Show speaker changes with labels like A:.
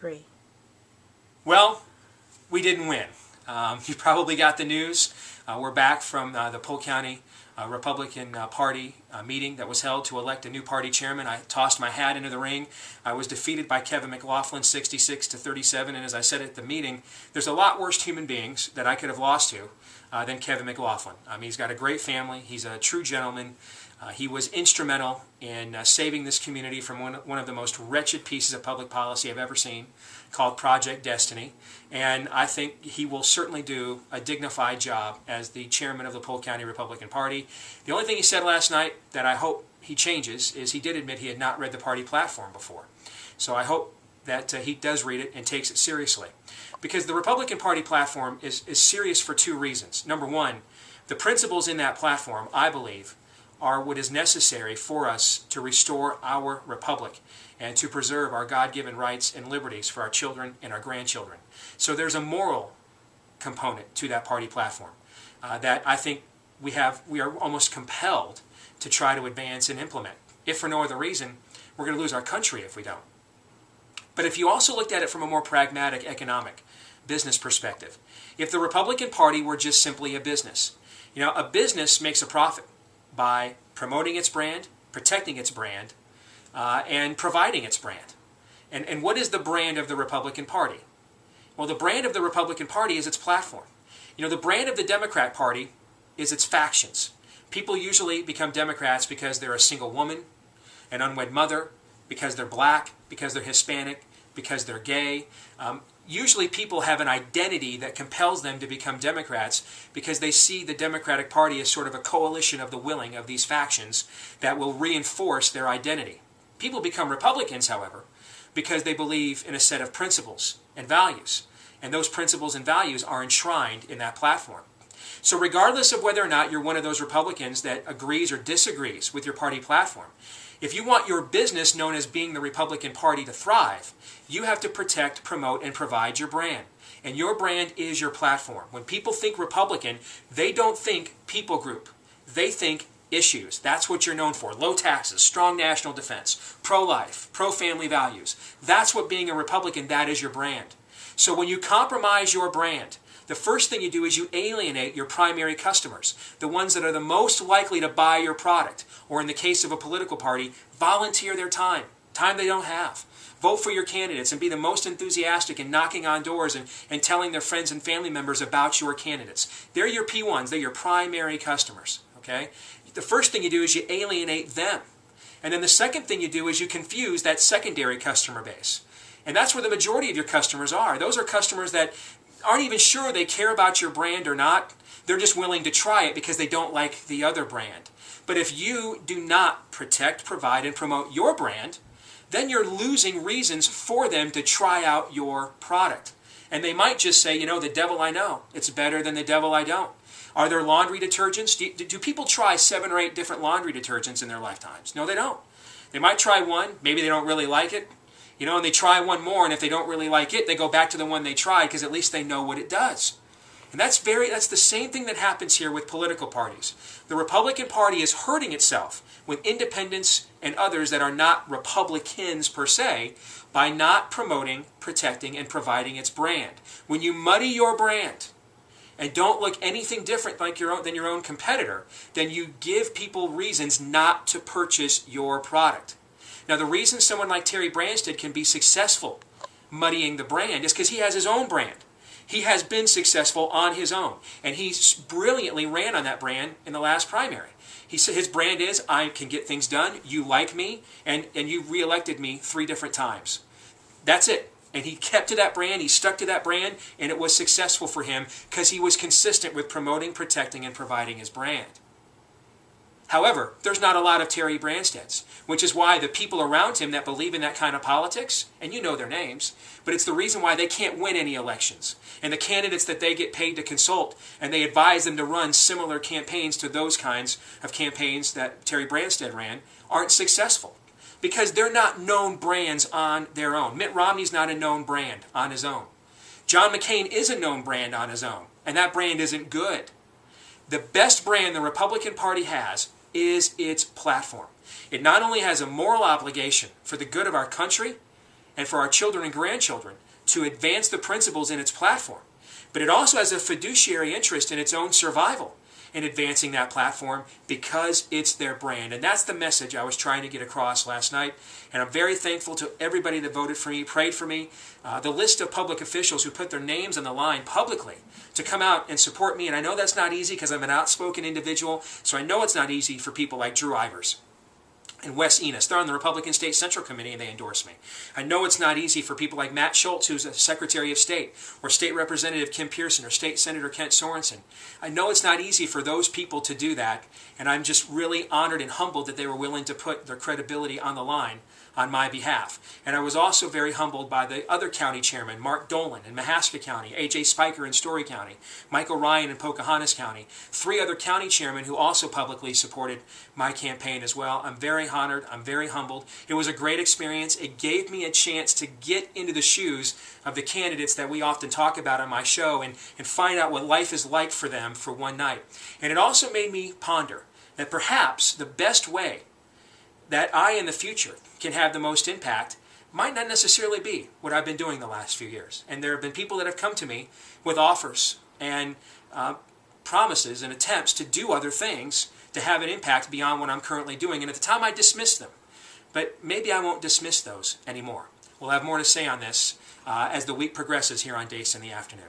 A: agree.
B: Well, we didn't win. You probably got the news. We're back from the Polk County Republican Party meeting that was held to elect a new party chairman. I tossed my hat into the ring. I was defeated by Kevin McLaughlin, 66-37. And as I said at the meeting, there's a lot worse human beings that I could have lost to than Kevin McLaughlin. He's got a great family. He's a true gentleman. He was instrumental in saving this community from one of the most wretched pieces of public policy I've ever seen, called Project Destiny. And I think he will certainly do a dignified job as the chairman of the Polk County Republican Party. The only thing he said last night that I hope he changes is he did admit he had not read the party platform before. So I hope that he does read it and takes it seriously. Because the Republican Party platform is serious for two reasons. Number one, the principles in that platform, I believe, are what is necessary for us to restore our republic and to preserve our God-given rights and liberties for our children and our grandchildren. So there's a moral component to that party platform that I think we are almost compelled to try to advance and implement. If for no other reason, we're going to lose our country if we don't. But if you also looked at it from a more pragmatic economic business perspective, if the Republican Party were just simply a business, a business makes a profit by promoting its brand, protecting its brand, and providing its brand. And what is the brand of the Republican Party? Well, the brand of the Republican Party is its platform. The brand of the Democrat Party is its factions. People usually become Democrats because they're a single woman, an unwed mother, because they're black, because they're Hispanic, because they're gay. Usually people have an identity that compels them to become Democrats because they see the Democratic Party as sort of a coalition of the willing of these factions that will reinforce their identity. People become Republicans, however, because they believe in a set of principles and values. And those principles and values are enshrined in that platform. So regardless of whether or not you're one of those Republicans that agrees or disagrees with your party platform, if you want your business known as being the Republican Party to thrive, you have to protect, promote, and provide your brand. And your brand is your platform. When people think Republican, they don't think people group. They think issues. That's what you're known for. Low taxes, strong national defense, pro-life, pro-family values. That's what being a Republican, that is your brand. So when you compromise your brand, the first thing you do is you alienate your primary customers, the ones that are the most likely to buy your product, or in the case of a political party, volunteer their time they don't have. Vote for your candidates and be the most enthusiastic in knocking on doors and telling their friends and family members about your candidates. They're your P1s, they're your primary customers. Okay? The first thing you do is you alienate them. And then the second thing you do is you confuse that secondary customer base. And that's where the majority of your customers are. Those are customers that aren't even sure they care about your brand or not. They're just willing to try it because they don't like the other brand. But if you do not protect, provide, and promote your brand, then you're losing reasons for them to try out your product. And they might just say, the devil I know, it's better than the devil I don't. Are there laundry detergents? Do people try 7 or 8 different laundry detergents in their lifetimes? No, they don't. They might try one, maybe they don't really like it. And they try one more, and if they don't really like it, they go back to the one they tried because at least they know what it does. And that's the same thing that happens here with political parties. The Republican Party is hurting itself with independents and others that are not Republicans per se by not promoting, protecting, and providing its brand. When you muddy your brand and don't look anything different than your own competitor, then you give people reasons not to purchase your product. Now, the reason someone like Terry Branstad can be successful muddying the brand is because he has his own brand. He has been successful on his own, and he brilliantly ran on that brand in the last primary. He said his brand is, I can get things done, you like me, and you reelected me 3 different times. That's it. And he kept to that brand, he stuck to that brand, and it was successful for him because he was consistent with promoting, protecting, and providing his brand. However, there's not a lot of Terry Branstads, which is why the people around him that believe in that kind of politics, and you know their names, but it's the reason why they can't win any elections. And the candidates that they get paid to consult, and they advise them to run similar campaigns to those kinds of campaigns that Terry Branstad ran, aren't successful. Because they're not known brands on their own. Mitt Romney's not a known brand on his own. John McCain is a known brand on his own, and that brand isn't good. The best brand the Republican Party has is its platform. It not only has a moral obligation for the good of our country, and for our children and grandchildren to advance the principles in its platform. But it also has a fiduciary interest in its own survival in advancing that platform because it's their brand. And that's the message I was trying to get across last night. And I'm very thankful to everybody that voted for me, prayed for me. The list of public officials who put their names on the line publicly to come out and support me. And I know that's not easy because I'm an outspoken individual. So I know it's not easy for people like Drew Ivers and Wes Enos. They're on the Republican State Central Committee and they endorse me. I know it's not easy for people like Matt Schultz, who's a Secretary of State, or State Representative Kim Pearson, or State Senator Kent Sorensen. I know it's not easy for those people to do that, and I'm just really honored and humbled that they were willing to put their credibility on the line on my behalf. And I was also very humbled by the other county chairmen, Mark Dolan in Mahaska County, A.J. Spiker in Story County, Michael Ryan in Pocahontas County, 3 other county chairmen who also publicly supported my campaign as well. I'm very honored. I'm very humbled. It was a great experience. It gave me a chance to get into the shoes of the candidates that we often talk about on my show and find out what life is like for them for one night. And it also made me ponder that perhaps the best way that I in the future can have the most impact might not necessarily be what I've been doing the last few years. And there have been people that have come to me with offers and promises and attempts to do other things to have an impact beyond what I'm currently doing. And at the time I dismissed them. But maybe I won't dismiss those anymore. We'll have more to say on this as the week progresses here on Deace in the afternoon.